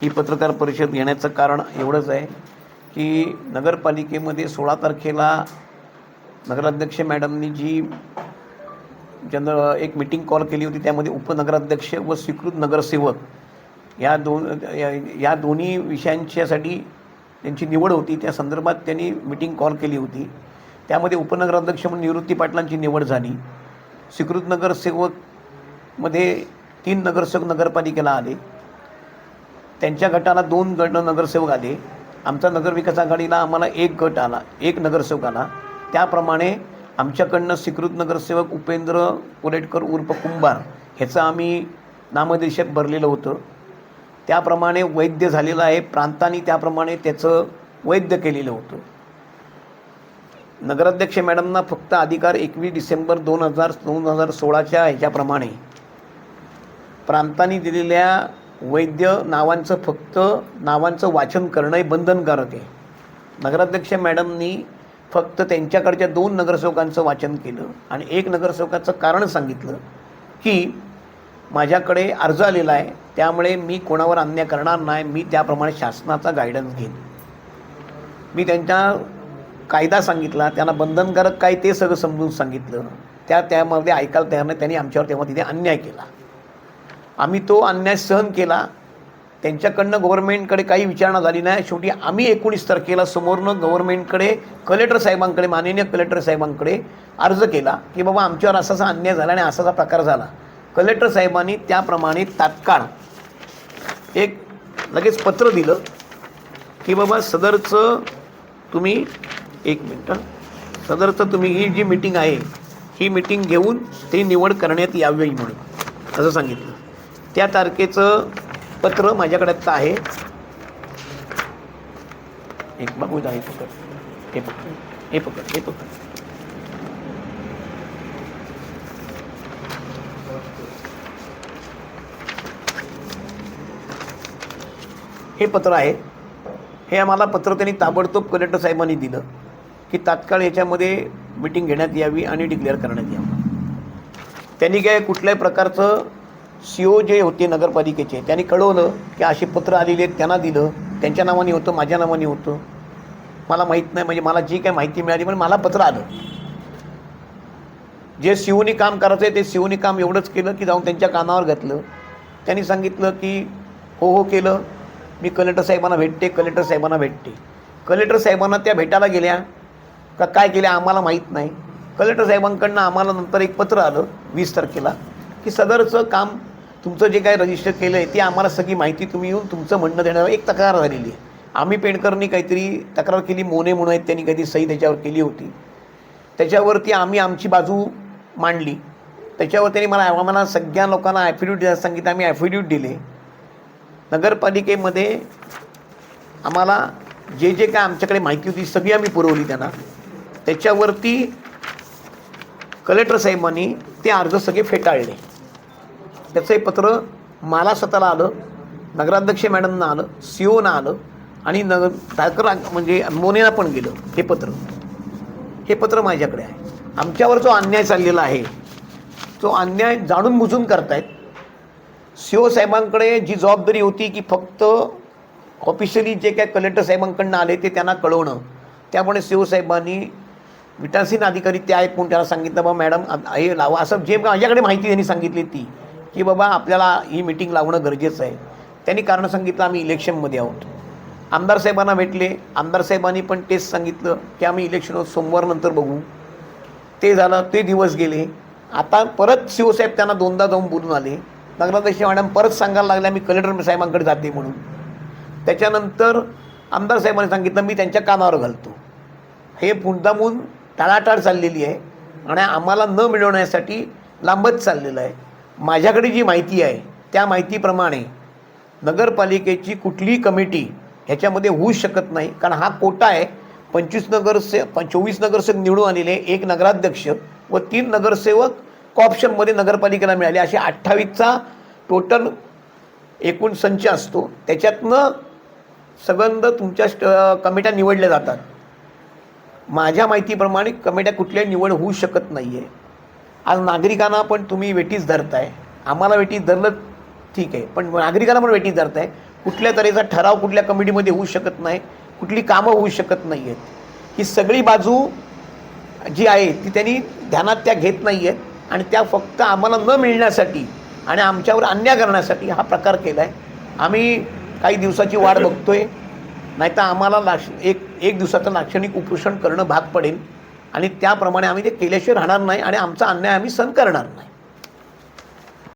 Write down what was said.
ही पत्रकार परिषद घेण्याचं कारण एवढंच आहे की नगरपालिकेमध्ये 16 तारखेला नगराध्यक्ष मॅडमनी जी एक मीटिंग कॉल केली होती, त्यामध्ये उपनगराध्यक्ष व स्वीकृत नगरसेवक या दोन्ही विषयांच्यासाठी त्यांची निवड होती. त्या संदर्भात त्यांनी मीटिंग कॉल केली होती. त्यामध्ये उपनगराध्यक्ष म्हणून निवृत्ती पाटलांची निवड झाली. स्वीकृत नगरसेवकमध्ये 3 नगरसेवक नगरपालिकेला आले. त्यांच्या गटाला 2 गट नगरसेवक आले. आमचा नगरविकास आघाडीला आम्हाला 1 गट आला, 1 नगरसेवक आला. त्याप्रमाणे आमच्याकडनं स्वीकृत नगरसेवक उपेंद्र कोलेटकर उर्फ कुंभार ह्याचं आम्ही नामनिर्देशन भरलेलं होतं. त्याप्रमाणे वैद्य झालेलं आहे. प्रांतांनी त्याप्रमाणे त्याचं वैद्य केलेलं होतं. नगराध्यक्ष मॅडमना फक्त अधिकार 21 डिसेंबर 2016च्या ह्याच्याप्रमाणे प्रांतांनी दिलेल्या वैद्य नावांचं वाचन करणं हे बंधनकारक आहे. नगराध्यक्ष मॅडमनी फक्त त्यांच्याकडच्या 2 नगरसेवकांचं वाचन केलं आणि 1 नगरसेवकाचं कारण सांगितलं की माझ्याकडे अर्ज आलेला आहे, त्यामुळे मी कोणावर अन्याय करणार नाही, मी त्याप्रमाणे शासनाचा गायडन्स घेईन. मी त्यांच्या कायदा सांगितला, त्यांना बंधनकारक काय ते सगळं समजून सांगितलं. त्यामध्ये ऐकायला तयार नाही. त्यांनी आमच्यावर तेव्हा तिथे अन्याय केला. आम्ही तो अन्याय सहन केला. त्यांच्याकडनं गव्हर्नमेंटकडे काही विचारणा झाली नाही. शेवटी आम्ही 19 तारखेला समोरनं गव्हर्नमेंटकडे कलेक्टर साहेबांकडे, माननीय कलेक्टर साहेबांकडे अर्ज केला की बाबा आमच्यावर असाचा अन्याय झाला आणि असाचा प्रकार झाला. कलेक्टर साहेबांनी त्याप्रमाणे तात्काळ लगेच पत्र दिलं की बाबा सदरचं तुम्ही ही जी मीटिंग आहे ही मीटिंग घेऊन ती निवड करण्यात यावी म्हणून असं सांगितलं. त्या तारखेचं पत्र माझ्याकडे आता आहे. एक बघू द्या. हे पकड. हे पत्र आहे. हे आम्हाला पत्र त्यांनी ताबडतोब कलेक्टर साहेबांनी दिलं की तात्काळ याच्यामध्ये मीटिंग घेण्यात यावी आणि डिक्लेअर करण्यात यावं. त्यांनी काय कुठल्याही प्रकारचं CO जे होते नगरपालिकेचे त्यांनी कळवलं की असे पत्र आलेले आहेत, त्यांना दिलं. त्यांच्या नावाने होतं, माझ्या नावाने होतं, मला माहीत नाही. म्हणजे मला जी काय माहिती मिळाली पण मला पत्र आलं. जे COनी काम करायचं आहे ते COनी काम एवढंच केलं की जाऊन त्यांच्या कानावर घातलं. त्यांनी सांगितलं की हो केलं, मी कलेक्टर साहेबांना भेटते. कलेक्टर साहेबांना त्या भेटायला गेल्या का काय केल्या आम्हाला माहीत नाही. कलेक्टर साहेबांकडनं आम्हाला नंतर एक पत्र आलं 20 तारखेला की सदरचं काम तुमचं जे काय रजिस्टर केलं आहे ते आम्हाला सगळी माहिती तुम्ही येऊन तुमचं म्हणणं देण्यावर एक तक्रार झालेली आहे. आम्ही पेंडकरनी काहीतरी तक्रार केली, मोने म्हणून आहेत त्यांनी काहीतरी सही त्याच्यावर केली होती. त्याच्यावरती आम्ही आमची बाजू मांडली. त्याच्यावर त्यांनी आम्हाला सगळ्या लोकांना ॲफिडेविट द्यायला सांगितलं. आम्ही ॲफिडेविट दिले. नगरपालिकेमध्ये आम्हाला जे काय आमच्याकडे माहिती होती सगळी आम्ही पुरवली त्यांना. त्याच्यावरती कलेक्टर साहेबांनी ते अर्ज सगळे फेटाळले. त्याचं हे पत्र मला स्वतःला आलं, नगराध्यक्ष मॅडमना आलं, COना आलं आणि म्हणजे मोनेला पण गेलं. हे पत्र माझ्याकडे आहे. आमच्यावर जो अन्याय चाललेला आहे तो अन्याय जाणून बुजून करतायत. CO साहेबांकडे जी जबाबदारी होती की फक्त ऑफिशियली जे काय कलेक्टर साहेबांकडनं आले ते त्यांना कळवणं, त्यामुळे CO साहेबांनी विटासीन अधिकारी ते आहेत म्हणून त्याला सांगितलं बाबा मॅडम हे लावा. असं जे माझ्याकडे माहिती त्यांनी सांगितली ती की बाबा आपल्याला ही मीटिंग लावणं गरजेचं आहे. त्यांनी कारण सांगितलं आम्ही इलेक्शनमध्ये आहोत. आमदार साहेबांना भेटले. आमदार साहेबांनी पण तेच सांगितलं की आम्ही इलेक्शन सोमवारनंतर बघू. ते झालं, ते दिवस गेले. आता परत CO साहेब त्यांना 2दा जाऊन बोलून आले. नगराध्यक्ष मॅडम परत सांगायला लागल्या मी कलेक्टर साहेबांकडे जाते म्हणून. त्याच्यानंतर आमदार साहेबांनी सांगितलं मी त्यांच्या कानावर घालतो. हे मुद्दामून टाळाटाळ चाललेली आहे आणि आम्हाला न मिळवण्यासाठी लांबच चाललेलं आहे. माझ्याकडे जी माहिती आहे त्या माहितीप्रमाणे नगरपालिकेची कुठलीही कमिटी ह्याच्यामध्ये होऊ शकत नाही. कारण हा कोटा आहे. 24 नगरसेवक निवडून आलेले, 1 नगराध्यक्ष व 3 नगरसेवक कॉप्शनमध्ये नगरपालिकेला मिळाले, असे 28चा टोटल एकूण संच असतो. त्याच्यातनं सगळं तुमच्या कमिट्या निवडल्या जातात. माझ्या माहितीप्रमाणे कमिट्या कुठल्याही निवड होऊ शकत नाही आहे. आज नागरिकांना पण तुम्ही वेटीस धरताय, आम्हाला वेटीस धरलं ठीक आहे, पण नागरिकांना पण वेटीस धरताय. कुठल्या तऱ्हेचा ठराव कुठल्या कमिटीमध्ये होऊ शकत नाही, कुठली कामं होऊ शकत नाही आहेत. ही सगळी बाजू जी आहे ती त्यांनी ध्यानात त्या घेत नाही आहेत आणि त्या फक्त आम्हाला न मिळण्यासाठी आणि आमच्यावर अन्याय करण्यासाठी हा प्रकार केला आहे. आम्ही काही दिवसाची वाट बघतोय, नाहीतर आम्हाला एक दिवसाचं लाक्षणिक उपोषण करणं भाग पडेल आणि त्याप्रमाणे आम्ही ते केल्याशिवाय राहणार नाही आणि आमचा अन्याय आम्ही सहन करणार नाही.